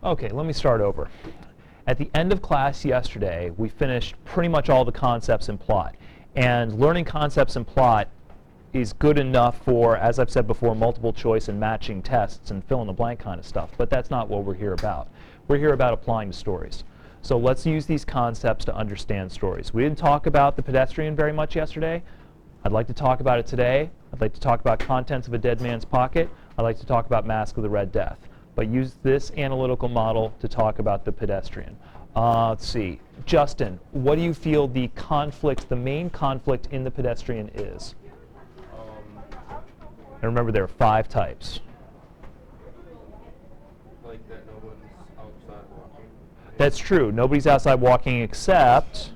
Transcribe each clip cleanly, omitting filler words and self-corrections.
Okay, let me start over. At the end of class yesterday, we finished pretty much all the concepts in plot. And learning concepts in plot is good enough for, as I've said before, multiple choice and matching tests and fill in the blank kind of stuff. But that's not what we're here about. We're here about applying to stories. So let's use these concepts to understand stories. We didn't talk about the pedestrian very much yesterday. I'd like to talk about it today. I'd like to talk about Contents of a Dead Man's Pocket. I'd like to talk about Mask of the Red Death. But use this analytical model to talk about the pedestrian. Let's see. Justin, what do you feel the conflict, the main conflict in the pedestrian is? And remember, there are 5 types. Like that no one's outside walking. That's true. Nobody's outside walking except...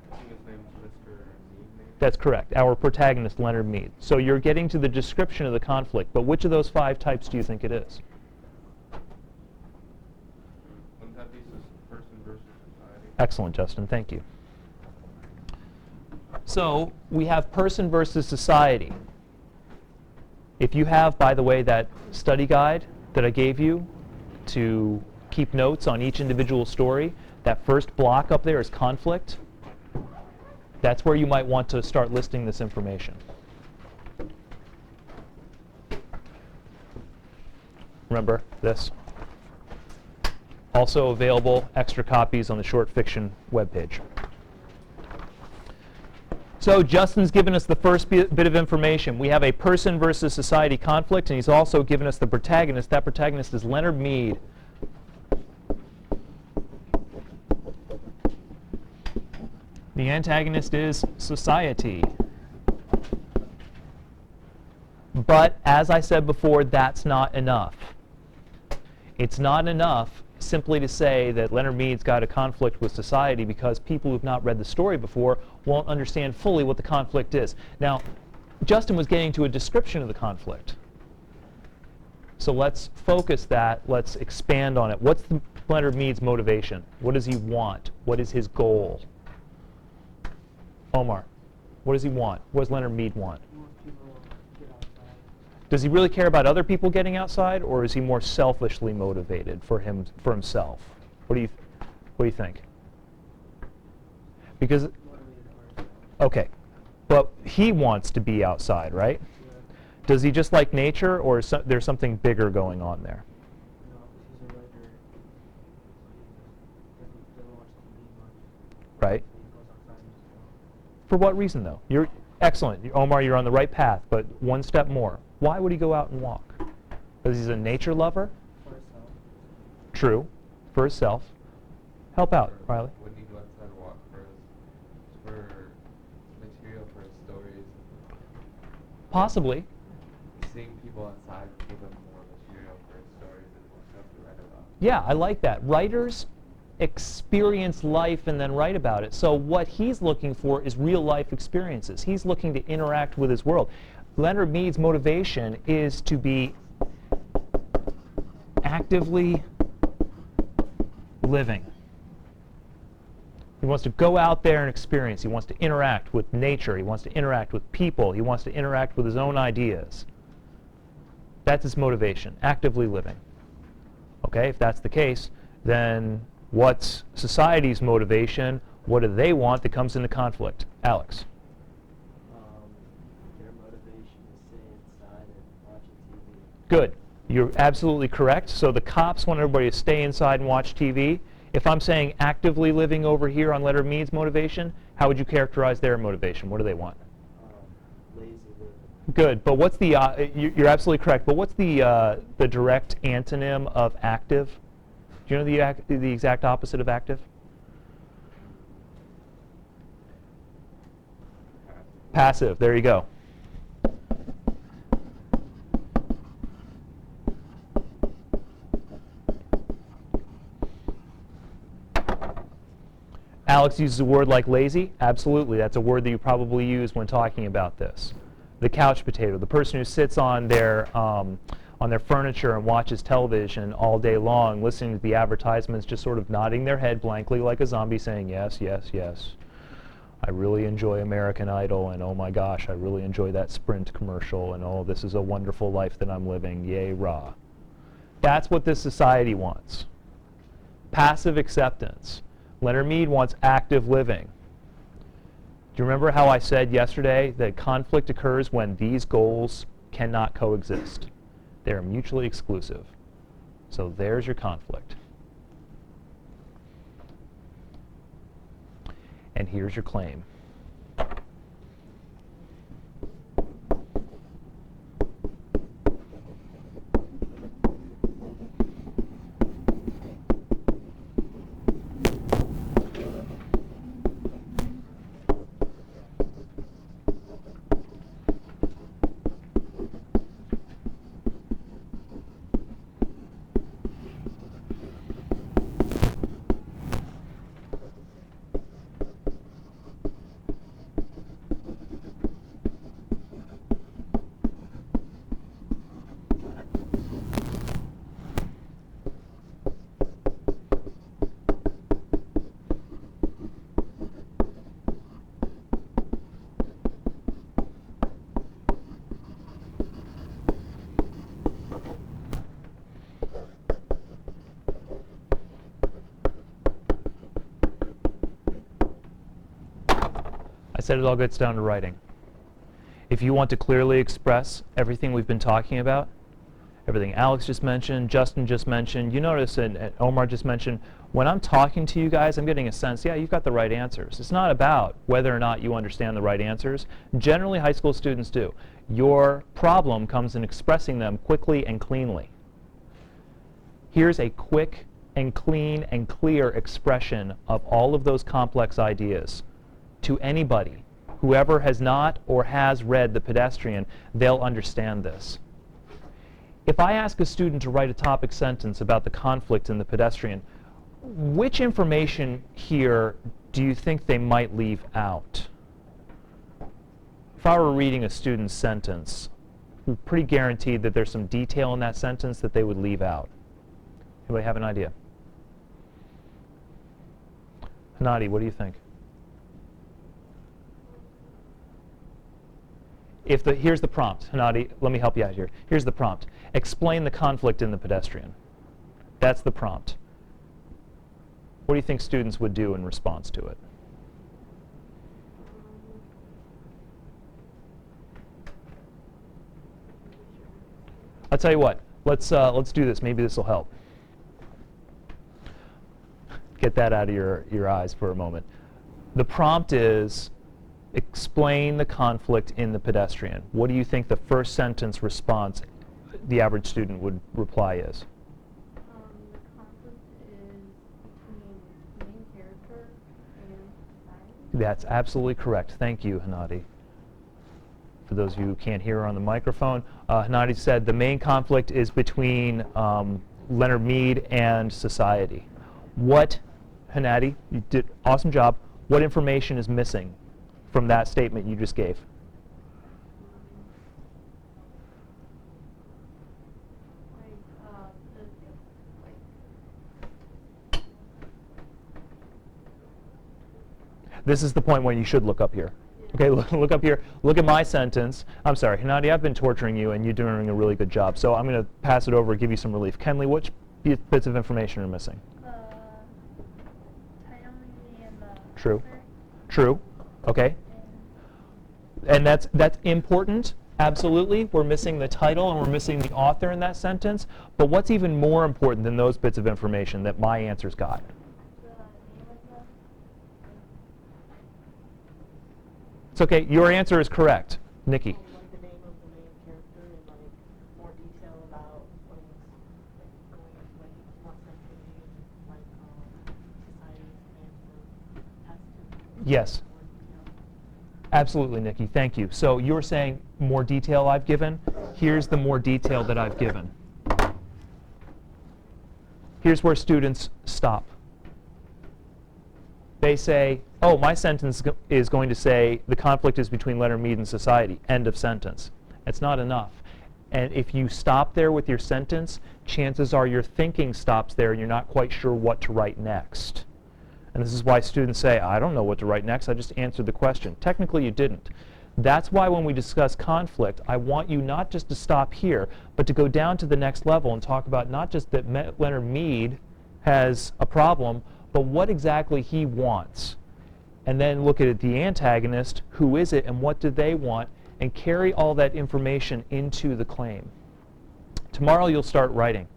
I think his name's Mr. Mead. That's correct. Our protagonist, Leonard Mead. So you're getting to the description of the conflict, but which of those 5 types do you think it is? Person versus society. Excellent, Justin. Thank you. So we have person versus society. If you have, by the way, that study guide that I gave you to keep notes on each individual story, that first block up there is conflict. That's where you might want to start listing this information. Remember this? Also available, extra copies on the short fiction webpage. So Justin's given us the first bit of information. We have a person versus society conflict, and he's also given us the protagonist. That protagonist is Leonard Mead. The antagonist is society. But as I said before, that's not enough. It's not enough simply to say that Leonard Mead's got a conflict with society, because people who've not read the story before won't understand fully what the conflict is. Now, Justin was getting to a description of the conflict. So let's focus that. Let's expand on it. What's Leonard Mead's motivation? What does he want? What is his goal? Omar, what does he want? What does Leonard Mead want? Does he really care about other people getting outside, or is he more selfishly motivated for himself? What do you think? Because okay, but he wants to be outside, right? Does he just like nature, or is there something bigger going on there? Right. For what reason, though? You're excellent, Omar. You're on the right path, but one step more. Why would he go out and walk? Because he's a nature lover? For himself. True. For himself. Help out, Riley. When he go outside and walk for material for his stories. Possibly. Seeing people outside give him more material for his stories and more stuff to write about. Yeah, I like that. Writers experience life and then write about it. So what he's looking for is real life experiences. He's looking to interact with his world. Leonard Mead's motivation is to be actively living. He wants to go out there and experience. He wants to interact with nature. He wants to interact with people. He wants to interact with his own ideas. That's his motivation, actively living. Okay, if that's the case, then what's society's motivation? What do they want that comes into conflict? Alex. Their motivation is staying inside and watching TV. Good. You're absolutely correct. So the cops want everybody to stay inside and watch TV. If I'm saying actively living over here on Leonard Mead's motivation, how would you characterize their motivation? What do they want? Lazy living. Good. But what's the? You're absolutely correct. But what's the direct antonym of active? Do you know the exact opposite of active? Passive. There you go. Alex uses a word like lazy. Absolutely. That's a word that you probably use when talking about this. The couch potato, the person who sits on their furniture and watches television all day long, listening to the advertisements, just sort of nodding their head blankly like a zombie, saying, yes, yes, yes. I really enjoy American Idol, and oh my gosh, I really enjoy that Sprint commercial, and oh, this is a wonderful life that I'm living, yay, rah. That's what this society wants. Passive acceptance. Leonard Mead wants active living. Do you remember how I said yesterday that conflict occurs when these goals cannot coexist? They're mutually exclusive. So there's your conflict. And here's your claim. I said it all gets down to writing. If you want to clearly express everything we've been talking about, everything Alex just mentioned, Justin just mentioned, you notice, and Omar just mentioned, when I'm talking to you guys, I'm getting a sense, yeah, you've got the right answers. It's not about whether or not you understand the right answers. Generally, high school students do. Your problem comes in expressing them quickly and cleanly. Here's a quick and clean and clear expression of all of those complex ideas. To anybody, whoever has not or has read The Pedestrian, they'll understand this. If I ask a student to write a topic sentence about the conflict in The Pedestrian, which information here do you think they might leave out? If I were reading a student's sentence, I'm pretty guaranteed that there's some detail in that sentence that they would leave out. Anybody have an idea? Hanadi, what do you think? Here's the prompt. Hanadi, let me help you out here. Here's the prompt. Explain the conflict in The Pedestrian. That's the prompt. What do you think students would do in response to it? I'll tell you what. Let's do this. Maybe this will help. Get that out of your eyes for a moment. The prompt is, explain the conflict in The Pedestrian. What do you think the first sentence response the average student would reply is? The conflict is between the main character and society. That's absolutely correct. Thank you, Hanadi. For those of you who can't hear her on the microphone, Hanadi said the main conflict is between Leonard Mead and society. What, Hanadi, you did an awesome job. What information is missing from that statement you just gave? This is the point when you should look up here. Okay, look up here. Look at my sentence. I'm sorry, Hanadi, I've been torturing you, and you're doing a really good job. So I'm going to pass it over and give you some relief. Kenley, which bits of information are missing? Title and the True. author. True. Okay. And that's important. Absolutely. We're missing the title and we're missing the author in that sentence. But what's even more important than those bits of information that my answer's got? It's okay. Your answer is correct. Nikki. Like the name of the main character and like more detail about what is going on, like more sensitivity, like society's plan for past. Yes. Absolutely, Nikki. Thank you. So you were saying more detail I've given. Here's the more detail that I've given. Here's where students stop. They say, oh, my sentence is going to say the conflict is between Leonard Mead and society. End of sentence. It's not enough. And if you stop there with your sentence, chances are your thinking stops there and you're not quite sure what to write next. And this is why students say, I don't know what to write next, I just answered the question. Technically, you didn't. That's why when we discuss conflict, I want you not just to stop here, but to go down to the next level and talk about not just that Leonard Mead has a problem, but what exactly he wants. And then look at the antagonist, who is it and what do they want, and carry all that information into the claim. Tomorrow you'll start writing.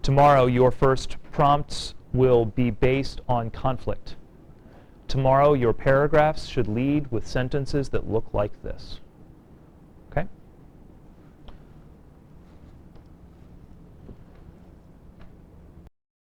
Tomorrow your first prompts will be based on conflict. Tomorrow your paragraphs should lead with sentences that look like this.